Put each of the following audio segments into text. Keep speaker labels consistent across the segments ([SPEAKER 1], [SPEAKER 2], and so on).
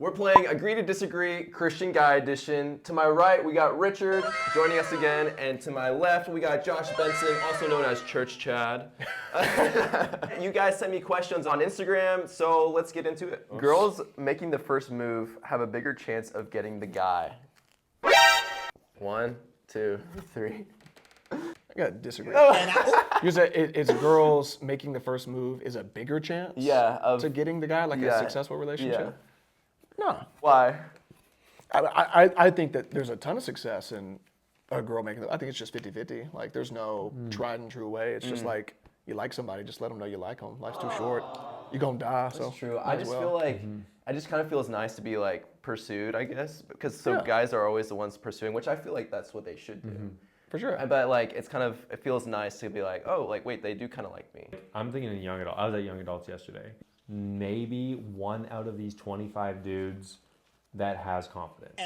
[SPEAKER 1] We're playing Agree to Disagree, Christian Guy edition. To my right, we got Richard joining us again, and to my left, we got Josh Benson, also known as Church Chad. You guys sent me questions on Instagram, so let's get into it. Girls making the first move have a bigger chance of getting the guy. 1, 2, 3.
[SPEAKER 2] I gotta disagree. You said it's girls making the first move is a bigger chance to getting the guy, like a successful relationship? No.
[SPEAKER 1] Why?
[SPEAKER 2] I think that there's a ton of success in a girl making it. I think it's just 50-50. Like, there's no tried and true way. It's just like, you like somebody, just let them know you like them. Life's too short. You're gonna die.
[SPEAKER 1] That's true. I just feel like, I just kind of feel it's nice to be like pursued, I guess, because guys are always the ones pursuing, which I feel like that's what they should do.
[SPEAKER 2] For sure.
[SPEAKER 1] But like, it feels nice to be like, oh, like, wait, they do kind of like me.
[SPEAKER 3] I'm thinking in young adult. I was at Young Adults yesterday. Maybe one out of these 25 dudes that has confidence.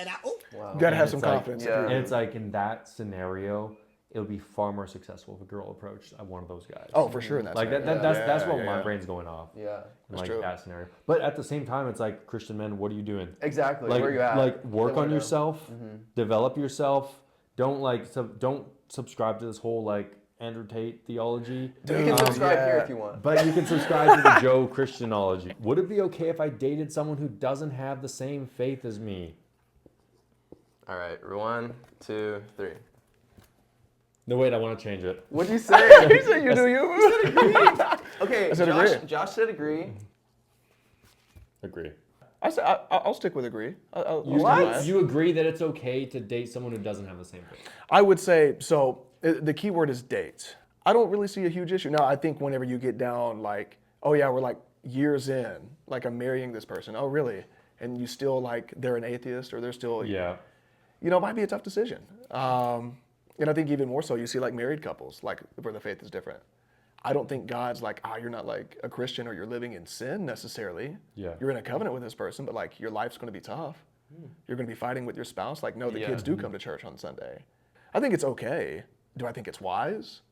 [SPEAKER 2] Wow. You gotta have some confidence.
[SPEAKER 3] And it's like, in that scenario, it'll be far more successful if a girl approached one of those guys.
[SPEAKER 2] Oh, for sure. In that
[SPEAKER 3] like
[SPEAKER 2] scenario.
[SPEAKER 3] that's what my brain's going off.
[SPEAKER 1] Yeah,
[SPEAKER 3] that's true. That scenario. But at the same time, it's like, Christian men, what are you doing?
[SPEAKER 1] Exactly.
[SPEAKER 3] Like,
[SPEAKER 1] where are you at?
[SPEAKER 3] Like, work on yourself, develop yourself. Don't don't subscribe to this whole like Andrew Tate theology.
[SPEAKER 1] You can subscribe here if you want.
[SPEAKER 3] But you can subscribe to the Joe Christianology. Would it be okay if I dated someone who doesn't have the same faith as me?
[SPEAKER 1] All right, 1, 2, 3.
[SPEAKER 3] No, wait, I want to change it.
[SPEAKER 1] What'd you say?
[SPEAKER 2] You said you do you.
[SPEAKER 1] You said agree. Okay,
[SPEAKER 2] I said agree.
[SPEAKER 1] Josh said agree.
[SPEAKER 3] Agree.
[SPEAKER 2] I'll stick with agree.
[SPEAKER 3] You agree that it's okay to date someone who doesn't have the same faith?
[SPEAKER 2] I would say, so the key word is date. I don't really see a huge issue. Now, I think whenever you get down like, oh yeah, we're like years in, like I'm marrying this person. Oh, really? And you still like, they're an atheist or they're still, you know, it might be a tough decision. And I think even more so, you see like married couples, like where the faith is different. I don't think God's like, you're not like a Christian or you're living in sin necessarily.
[SPEAKER 3] Yeah.
[SPEAKER 2] You're in a covenant with this person, but like your life's going to be tough. You're going to be fighting with your spouse. Like, no, the kids do come to church on Sunday. I think it's okay. Do I think it's wise?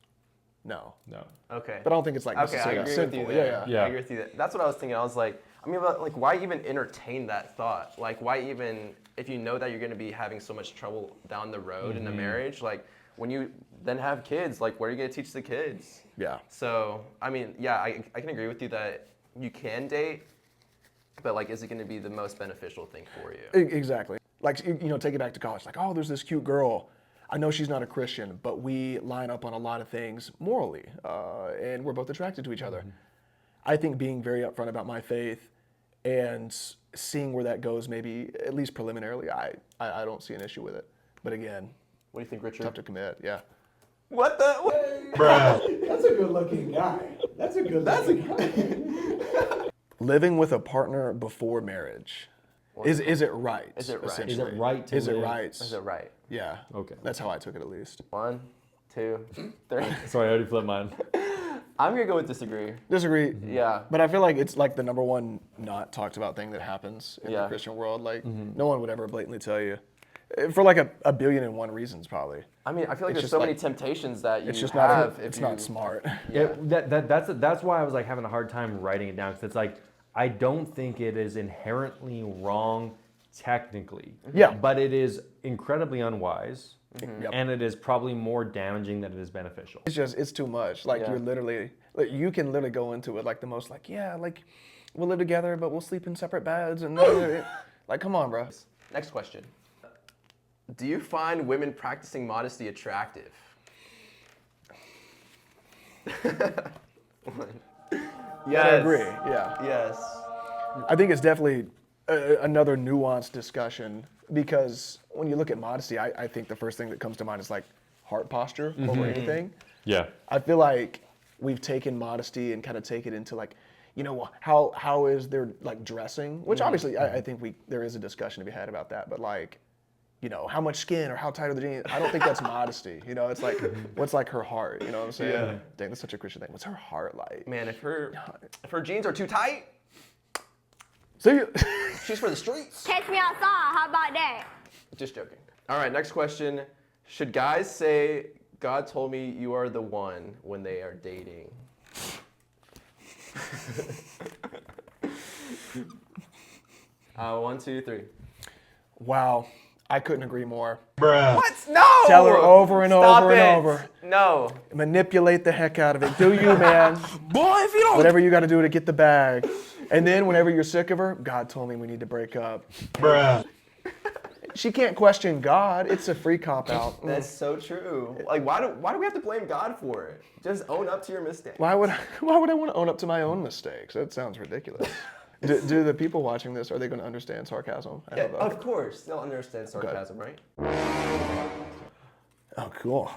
[SPEAKER 2] No.
[SPEAKER 1] Okay.
[SPEAKER 2] But I don't think it's like necessarily sinful.
[SPEAKER 1] I agree with you. That's what I was thinking. I was like, like, why even entertain that thought? Like, why even, if you know that you're going to be having so much trouble down the road in a marriage, like, when you then have kids, like, what are you going to teach the kids?
[SPEAKER 2] Yeah.
[SPEAKER 1] So, I mean, I can agree with you that you can date, but, like, is it going to be the most beneficial thing for you?
[SPEAKER 2] Exactly. Like, you know, take it back to college. Like, oh, there's this cute girl. I know she's not a Christian, but we line up on a lot of things morally, and we're both attracted to each other. I think being very upfront about my faith and seeing where that goes, maybe at least preliminarily, I don't see an issue with it. But again,
[SPEAKER 1] what do you think, Richard?
[SPEAKER 2] Tough to commit, yeah.
[SPEAKER 1] What the?
[SPEAKER 2] Bruh.
[SPEAKER 4] That's a good-looking guy. That's a good guy.
[SPEAKER 2] Living with a partner before marriage. Is it right?
[SPEAKER 1] Is it right?
[SPEAKER 3] Is it right to
[SPEAKER 2] Is it
[SPEAKER 3] live?
[SPEAKER 2] right?
[SPEAKER 1] Is it right?
[SPEAKER 2] Yeah.
[SPEAKER 3] Okay.
[SPEAKER 2] That's how I took it at least.
[SPEAKER 1] 1, 2, 3.
[SPEAKER 3] Sorry, I already flipped mine.
[SPEAKER 1] I'm going to go with disagree.
[SPEAKER 2] Disagree.
[SPEAKER 1] Yeah.
[SPEAKER 2] But I feel like it's like the number one not talked about thing that happens in the Christian world. Like, no one would ever blatantly tell you. For like a billion and one reasons, probably.
[SPEAKER 1] I mean, I feel like there's so many temptations that you
[SPEAKER 2] it's just
[SPEAKER 1] have.
[SPEAKER 2] It's not smart.
[SPEAKER 3] Yeah, that's why I was like having a hard time writing it down, because it's like, I don't think it is inherently wrong technically.
[SPEAKER 2] Yeah.
[SPEAKER 3] But it is incredibly unwise,
[SPEAKER 2] Yep.
[SPEAKER 3] and it is probably more damaging than it is beneficial.
[SPEAKER 2] It's too much. Like you're literally, like, you can literally go into it like the most like, yeah, like we'll live together, but we'll sleep in separate beds and like, come on, bro.
[SPEAKER 1] Next question. Do you find women practicing modesty attractive?
[SPEAKER 2] Yes. I agree. Yeah.
[SPEAKER 1] Yes.
[SPEAKER 2] I think it's definitely another nuanced discussion, because when you look at modesty, I think the first thing that comes to mind is like heart posture over anything.
[SPEAKER 3] Yeah.
[SPEAKER 2] I feel like we've taken modesty and kind of take it into like, you know, how is their like dressing? Which obviously I think there is a discussion to be had about that, but like, you know, how much skin or how tight are the jeans? I don't think that's modesty. You know, it's like, what's like her heart? You know what I'm saying?
[SPEAKER 3] Yeah.
[SPEAKER 2] Dang, that's such a Christian thing. What's her heart like?
[SPEAKER 1] Man, if her jeans are too tight,
[SPEAKER 2] See,
[SPEAKER 1] she's for the streets.
[SPEAKER 5] Catch me outside, how about that?
[SPEAKER 1] Just joking. All right, next question. Should guys say, God told me you are the one when they are dating? 1, 2, 3.
[SPEAKER 2] Wow, I couldn't agree more.
[SPEAKER 1] What? No!
[SPEAKER 2] Tell her over and
[SPEAKER 1] Stop
[SPEAKER 2] over
[SPEAKER 1] it.
[SPEAKER 2] and over.
[SPEAKER 1] No.
[SPEAKER 2] Manipulate the heck out of it. Do you, man?
[SPEAKER 1] Boy, if you don't.
[SPEAKER 2] Whatever you got to do to get the bag. And then whenever you're sick of her, God told me we need to break up. She can't question God. It's a free cop-out.
[SPEAKER 1] That's so true. Like, why do we have to blame God for it? Just own up to your mistakes.
[SPEAKER 2] Why would I want to own up to my own mistakes? That sounds ridiculous. Do the people watching this, are they going to understand sarcasm? I
[SPEAKER 1] Yeah,
[SPEAKER 2] don't know.
[SPEAKER 1] of course. They'll understand sarcasm, right?
[SPEAKER 2] Oh, cool.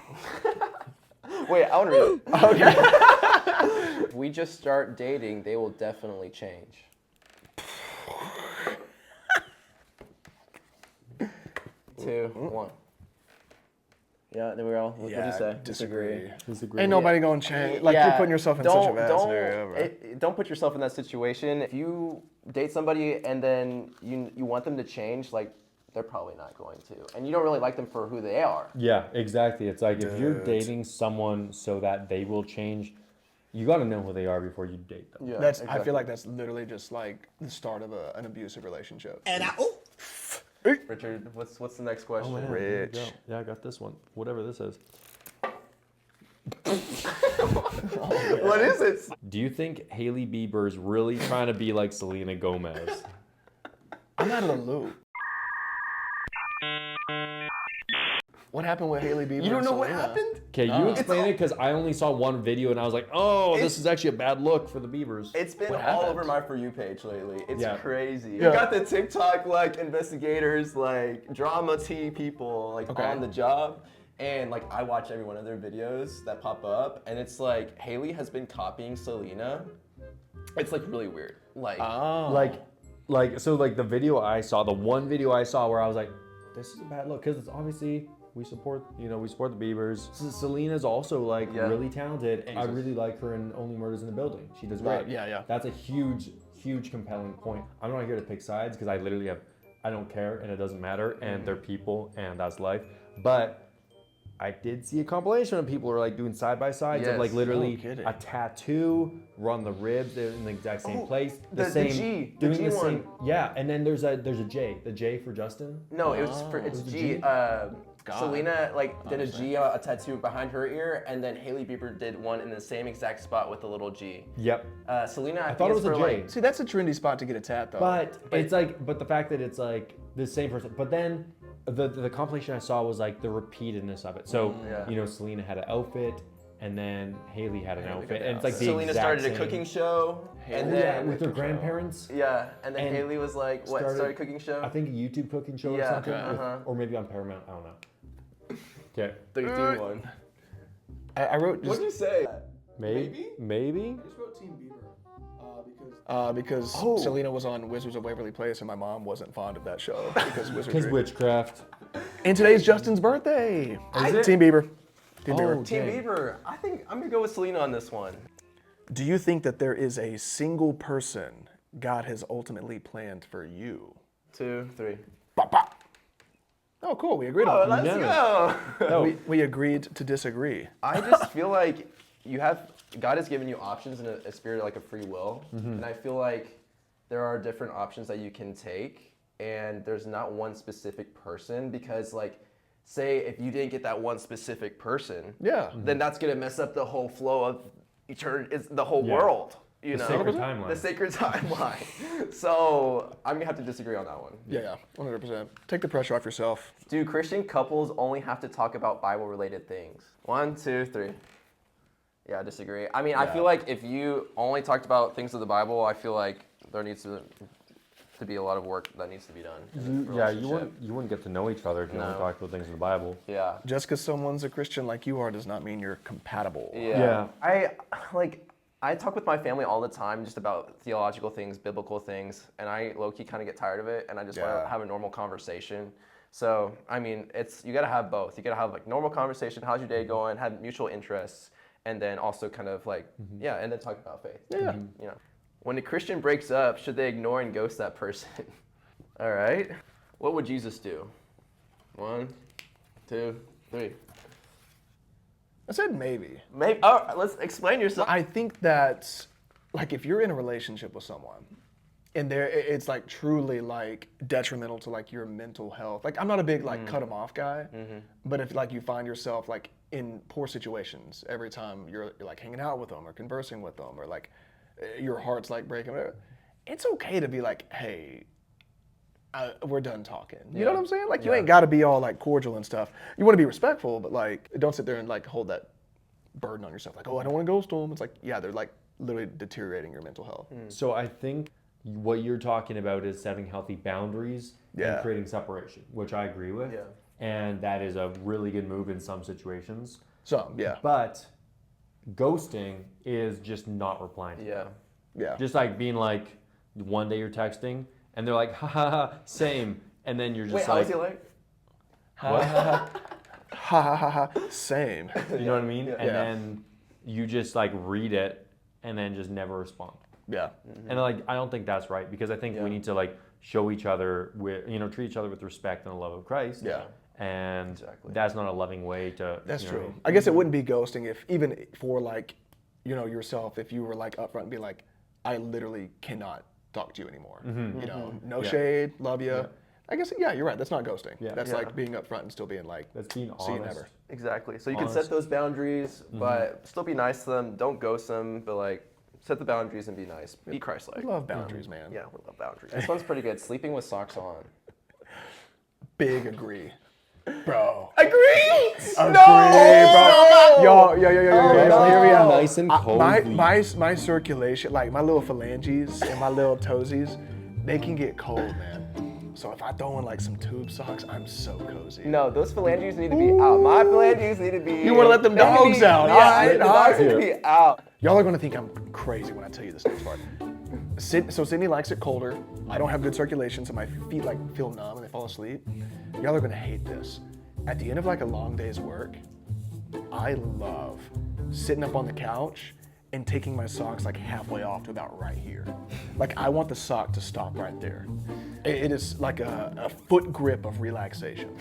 [SPEAKER 1] Wait, I want to read it.
[SPEAKER 2] Okay.
[SPEAKER 6] If we just start dating, they will definitely change. 2, 1. Yeah, there we go. What'd you say?
[SPEAKER 2] Disagree.
[SPEAKER 3] Disagree.
[SPEAKER 2] Ain't nobody going to change. Like, you're putting yourself in such a bad scenario.
[SPEAKER 1] Don't put yourself in that situation. If you date somebody and then you want them to change, like, they're probably not going to. And you don't really like them for who they are.
[SPEAKER 3] Yeah, exactly. It's like if you're dating someone so that they will change, you got to know who they are before you date them.
[SPEAKER 1] Yeah,
[SPEAKER 2] I feel like that's literally just like the start of an abusive relationship.
[SPEAKER 1] Richard, what's the next question?
[SPEAKER 3] Yeah, there you go. Yeah, I got this one. Whatever this is.
[SPEAKER 1] What is it?
[SPEAKER 3] Do you think Hailey Bieber is really trying to be like Selena Gomez?
[SPEAKER 2] I'm not in the loop. What happened with Hailey Bieber?
[SPEAKER 1] You don't
[SPEAKER 2] and
[SPEAKER 1] know what
[SPEAKER 2] Selena?
[SPEAKER 1] happened?
[SPEAKER 3] Okay, you explain it because I only saw one video and I was like, oh, this is actually a bad look for the Biebers.
[SPEAKER 1] It's been
[SPEAKER 2] What
[SPEAKER 1] all
[SPEAKER 2] happened?
[SPEAKER 1] over my For You page lately. It's
[SPEAKER 3] Yeah.
[SPEAKER 1] crazy.
[SPEAKER 2] Yeah.
[SPEAKER 1] You got the TikTok like investigators, like drama tea people, like
[SPEAKER 2] Okay.
[SPEAKER 1] on the job. And like I watch every one of their videos that pop up, and it's like Hailey has been copying Selena. It's like really weird. Like
[SPEAKER 3] So the video I saw, the one video I saw where I was like, this is a bad look because it's obviously we support the Biebers. Selena's also like really talented, and I really like her in Only Murders in the Building. She does great.
[SPEAKER 2] Right, yeah.
[SPEAKER 3] That's a huge compelling point. I'm not here to pick sides because I don't care and it doesn't matter, and they're people and that's life. But I did see a compilation of people who are like doing side by sides of like
[SPEAKER 1] Yes.
[SPEAKER 3] literally
[SPEAKER 2] No kidding.
[SPEAKER 3] a tattoo, run the ribs, they're in the exact same place,
[SPEAKER 1] the G
[SPEAKER 3] doing the
[SPEAKER 1] one.
[SPEAKER 3] same. Yeah, and then there's a J, the J for Justin.
[SPEAKER 1] no, it's
[SPEAKER 3] Was it
[SPEAKER 1] G.
[SPEAKER 3] G?
[SPEAKER 1] Selena did a G, a tattoo behind her ear, and then Hailey Bieber did one in the same exact spot with the little G.
[SPEAKER 3] Yep.
[SPEAKER 1] Selena,
[SPEAKER 3] I thought it was a J.
[SPEAKER 1] Like,
[SPEAKER 2] See, that's a trendy spot to get a tat, though.
[SPEAKER 3] But it's like, but the fact that it's like the same person, but then the compilation I saw was like the repeatedness of it. So Selena had an outfit, and then Hailey had an outfit, and it's like the
[SPEAKER 1] Selena
[SPEAKER 3] exact
[SPEAKER 1] started
[SPEAKER 3] same.
[SPEAKER 1] a cooking show, and
[SPEAKER 3] Yeah,
[SPEAKER 1] then
[SPEAKER 3] with her grandparents.
[SPEAKER 1] and then
[SPEAKER 3] And
[SPEAKER 1] Hailey was like, what? Started a cooking show.
[SPEAKER 3] I think a YouTube cooking show or
[SPEAKER 1] Yeah,
[SPEAKER 3] something,
[SPEAKER 1] okay.
[SPEAKER 3] or maybe on Paramount. I don't know. Okay,
[SPEAKER 1] 3, 2, 1.
[SPEAKER 2] I wrote
[SPEAKER 1] What
[SPEAKER 2] just
[SPEAKER 1] did you say?
[SPEAKER 3] maybe.
[SPEAKER 4] I just wrote Team Bieber because
[SPEAKER 2] because Selena was on Wizards of Waverly Place, and my mom wasn't fond of that show because wizardry.
[SPEAKER 3] Witchcraft.
[SPEAKER 2] And today's Justin's birthday.
[SPEAKER 3] it?
[SPEAKER 2] Team Bieber. Team
[SPEAKER 3] Oh,
[SPEAKER 2] Bieber.
[SPEAKER 1] Team
[SPEAKER 3] dang.
[SPEAKER 1] Bieber. I think I'm gonna go with Selena on this one.
[SPEAKER 2] Do you think that there is a single person God has ultimately planned for you?
[SPEAKER 1] 2, 3.
[SPEAKER 2] Bop, bop. Oh, cool. We agreed
[SPEAKER 1] Oh,
[SPEAKER 2] on that.
[SPEAKER 1] let's
[SPEAKER 3] Unanimous.
[SPEAKER 1] go.
[SPEAKER 3] No,
[SPEAKER 2] We agreed to disagree.
[SPEAKER 1] I just feel like God has given you options in a spirit of like a free will, and I feel like there are different options that you can take, and there's not one specific person because like, say if you didn't get that one specific person,
[SPEAKER 2] Yeah.
[SPEAKER 1] then that's gonna mess up the whole flow of the whole
[SPEAKER 3] Yeah.
[SPEAKER 1] world. You know,
[SPEAKER 3] sacred timeline.
[SPEAKER 1] The sacred timeline. So I'm gonna have to disagree on that one.
[SPEAKER 2] Yeah, 100%. Take the pressure off yourself.
[SPEAKER 1] Do Christian couples only have to talk about Bible-related things? 1, 2, 3. Yeah, I disagree. I mean, I feel like if you only talked about things of the Bible, I feel like there needs to be a lot of work that needs to be done. in a
[SPEAKER 3] yeah, you
[SPEAKER 1] relationship.
[SPEAKER 3] wouldn't get to know each other if you only
[SPEAKER 1] No.
[SPEAKER 3] talked about things in the Bible.
[SPEAKER 1] Yeah.
[SPEAKER 2] Just because someone's a Christian like you are does not mean you're compatible.
[SPEAKER 1] Yeah. I talk with my family all the time just about theological things, biblical things, and I low-key kind of get tired of it, and I just want
[SPEAKER 2] Yeah.
[SPEAKER 1] to have a normal conversation. So, I mean, you got to have both. You got to have like normal conversation, how's your day going, have mutual interests, and then also kind of like, and then talk about faith.
[SPEAKER 2] Yeah.
[SPEAKER 1] You know, when a Christian breaks up, should they ignore and ghost that person? All right. What would Jesus do? 1, 2, 3.
[SPEAKER 2] I said maybe.
[SPEAKER 1] Maybe. Oh, let's explain yourself.
[SPEAKER 2] I think that, like, if you're in a relationship with someone and it's like truly like detrimental to like your mental health. Like I'm not a big like cut them off guy, but if like you find yourself like in poor situations every time you're like hanging out with them or conversing with them or like your heart's like breaking, it's okay to be like, hey, we're done talking. You know what I'm saying? Like you ain't got to be all like cordial and stuff. You want to be respectful, but like don't sit there and like hold that burden on yourself. Like, oh, I don't want to ghost them. It's like, yeah, they're like literally deteriorating your mental health.
[SPEAKER 3] So I think what you're talking about is setting healthy boundaries and creating separation, which I agree with.
[SPEAKER 1] Yeah.
[SPEAKER 3] And that is a really good move in some situations.
[SPEAKER 2] So, yeah.
[SPEAKER 3] But ghosting is just not replying to them.
[SPEAKER 2] Yeah.
[SPEAKER 3] Just like being like, one day you're texting and they're like, ha ha ha, same. And then you're just
[SPEAKER 1] Wait,
[SPEAKER 3] like,
[SPEAKER 1] how is he like?
[SPEAKER 3] what?
[SPEAKER 2] Ha ha ha ha. Same.
[SPEAKER 3] You know what I mean?
[SPEAKER 1] Yeah.
[SPEAKER 3] And then you just like read it and then just never respond.
[SPEAKER 2] Yeah.
[SPEAKER 3] And like, I don't think that's right because I think we need to like show each other with, treat each other with respect and the love of Christ.
[SPEAKER 2] Yeah.
[SPEAKER 3] And that's not a loving way to.
[SPEAKER 2] That's
[SPEAKER 3] you know
[SPEAKER 2] true.
[SPEAKER 3] what I mean?
[SPEAKER 2] I guess it wouldn't be ghosting if even for like, yourself, if you were like upfront and be like, I literally cannot talk to you anymore. You know, no shade, love you. I guess, you're right. That's not ghosting. That's like being upfront and still being like,
[SPEAKER 3] That's being
[SPEAKER 2] see you
[SPEAKER 3] honest.
[SPEAKER 2] never.
[SPEAKER 1] Exactly. So you
[SPEAKER 3] Honest.
[SPEAKER 1] can set those boundaries, but still be nice to them. Don't ghost them, but like set the boundaries and be nice. Be Christ-like.
[SPEAKER 2] We love boundaries, man.
[SPEAKER 1] Yeah, we love boundaries.
[SPEAKER 6] This one's pretty good. Sleeping with socks on.
[SPEAKER 2] Big agree. Bro.
[SPEAKER 1] Agree!
[SPEAKER 2] Agree, bro. Yo. So here we are.
[SPEAKER 3] Nice and cozy.
[SPEAKER 2] My circulation, like my little phalanges and my little toesies, they can get cold, man. So if I throw in like some tube socks, I'm so cozy.
[SPEAKER 1] No, those phalanges need to be out. My phalanges need to be.
[SPEAKER 2] You wanna let them
[SPEAKER 1] they need to
[SPEAKER 2] dogs
[SPEAKER 1] be-
[SPEAKER 2] out.
[SPEAKER 1] Yeah,
[SPEAKER 2] Alright,
[SPEAKER 1] the dogs need to
[SPEAKER 2] alright.
[SPEAKER 1] be out.
[SPEAKER 2] Y'all are gonna think I'm crazy when I tell you this next part. So Sydney likes it colder. I don't have good circulation, so my feet like feel numb and they fall asleep. Y'all are gonna hate this. At the end of like a long day's work, I love sitting up on the couch and taking my socks like halfway off to about right here. Like I want the sock to stop right there. It is like a foot grip of relaxation.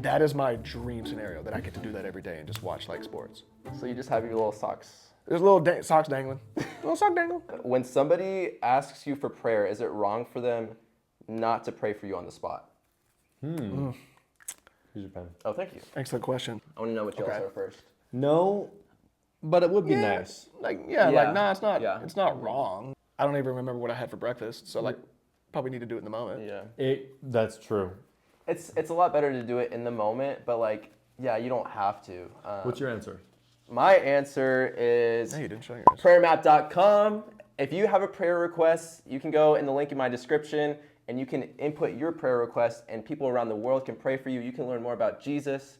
[SPEAKER 2] That is my dream scenario, that I get to do that every day and just watch like sports.
[SPEAKER 1] So you just have your little socks.
[SPEAKER 2] There's little socks dangling. Little sock dangle.
[SPEAKER 1] When somebody asks you for prayer, is it wrong for them not to pray for you on the spot?
[SPEAKER 3] Here's your pen.
[SPEAKER 1] Oh, thank you.
[SPEAKER 2] Excellent question.
[SPEAKER 1] I want to know what y'all are first.
[SPEAKER 3] No, but it would be nice.
[SPEAKER 2] Like,
[SPEAKER 1] Yeah.
[SPEAKER 2] like, nah, it's not.
[SPEAKER 1] Yeah.
[SPEAKER 2] It's not wrong. I don't even remember what I had for breakfast, so like, probably need to do it in the moment.
[SPEAKER 1] Yeah.
[SPEAKER 3] That's true.
[SPEAKER 1] It's a lot better to do it in the moment, but like, yeah, you don't have to.
[SPEAKER 3] What's your answer?
[SPEAKER 1] My answer is
[SPEAKER 2] Hey, you didn't show yours.
[SPEAKER 1] prayermap.com. If you have a prayer request, you can go in the link in my description and you can input your prayer request and people around the world can pray for you. You can learn more about Jesus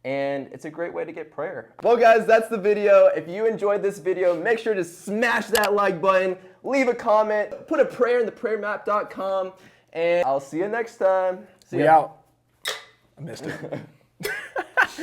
[SPEAKER 1] and it's a great way to get prayer. Well guys, that's the video. If you enjoyed this video, make sure to smash that like button, leave a comment, put a prayer in the prayermap.com and I'll see you next time. See
[SPEAKER 2] We
[SPEAKER 1] ya.
[SPEAKER 2] out. I missed it.